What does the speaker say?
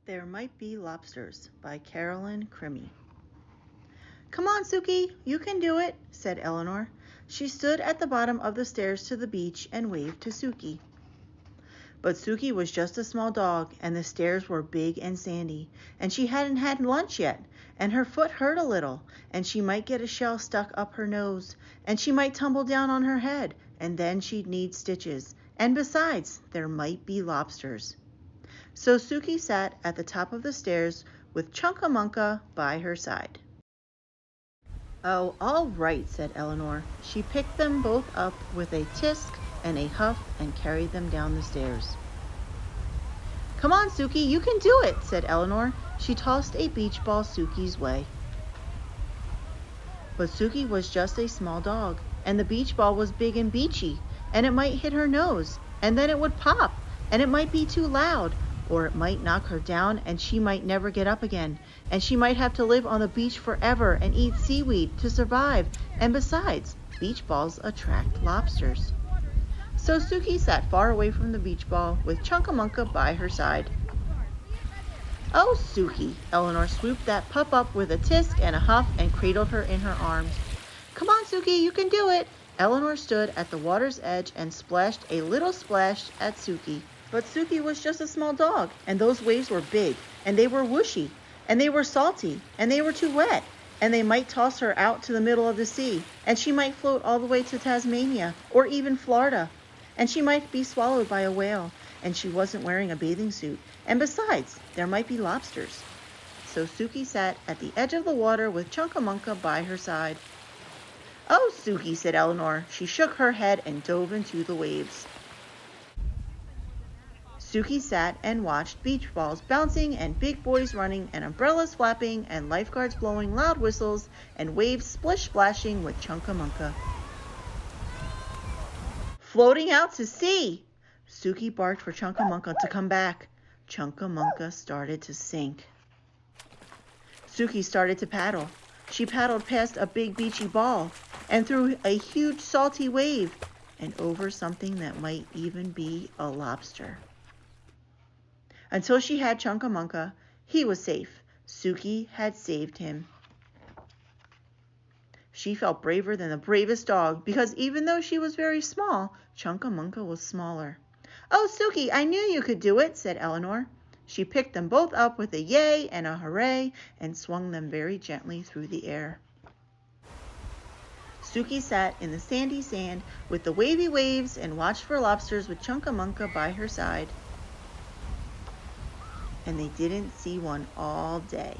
There Might Be Lobsters by Carolyn Crimmy. Come on, Sukie, you can do it, said Eleanor. She stood at the bottom of the stairs to the beach and waved to Sukie. But Sukie was just a small dog, and the stairs were big and sandy, and she hadn't had lunch yet, and her foot hurt a little, and she might get a shell stuck up her nose, and she might tumble down on her head, and then she'd need stitches, and besides, there might be lobsters. So Sukie sat at the top of the stairs with Chunka by her side. Oh, all right, said Eleanor. She picked them both up with a tisk and a huff and carried them down the stairs. Come on, Sukie, you can do it, said Eleanor. She tossed a beach ball Sukie's way. But Sukie was just a small dog, and the beach ball was big and beachy, and it might hit her nose, and then it would pop, and it might be too loud, or it might knock her down and she might never get up again, and she might have to live on the beach forever and eat seaweed to survive, and besides, beach balls attract lobsters. So Sukie sat far away from the beach ball with Chunka by her side. Oh, Sukie, Eleanor swooped that pup up with a tisk and a huff and cradled her in her arms. Come on, Sukie, you can do it. Eleanor stood at the water's edge and splashed a little splash at Sukie. But Sukie was just a small dog, and those waves were big, and they were whooshy, and they were salty, and they were too wet, and they might toss her out to the middle of the sea, and she might float all the way to Tasmania, or even Florida, and she might be swallowed by a whale, and she wasn't wearing a bathing suit, and besides, there might be lobsters. So Sukie sat at the edge of the water with Chunka by her side. Oh, Sukie, said Eleanor. She shook her head and dove into the waves. Sukie sat and watched beach balls bouncing and big boys running and umbrellas flapping and lifeguards blowing loud whistles and waves splish-splashing with Chunka. Floating out to sea! Sukie barked for Chunka to come back. Chunka started to sink. Sukie started to paddle. She paddled past a big beachy ball and through a huge salty wave and over something that might even be a lobster. Until she had Chunka, he was safe. Sukie had saved him. She felt braver than the bravest dog because even though she was very small, Chunka was smaller. Oh, Sukie, I knew you could do it, said Eleanor. She picked them both up with a yay and a hooray and swung them very gently through the air. Sukie sat in the sandy sand with the wavy waves and watched for lobsters with Chunka by her side. And they didn't see one all day.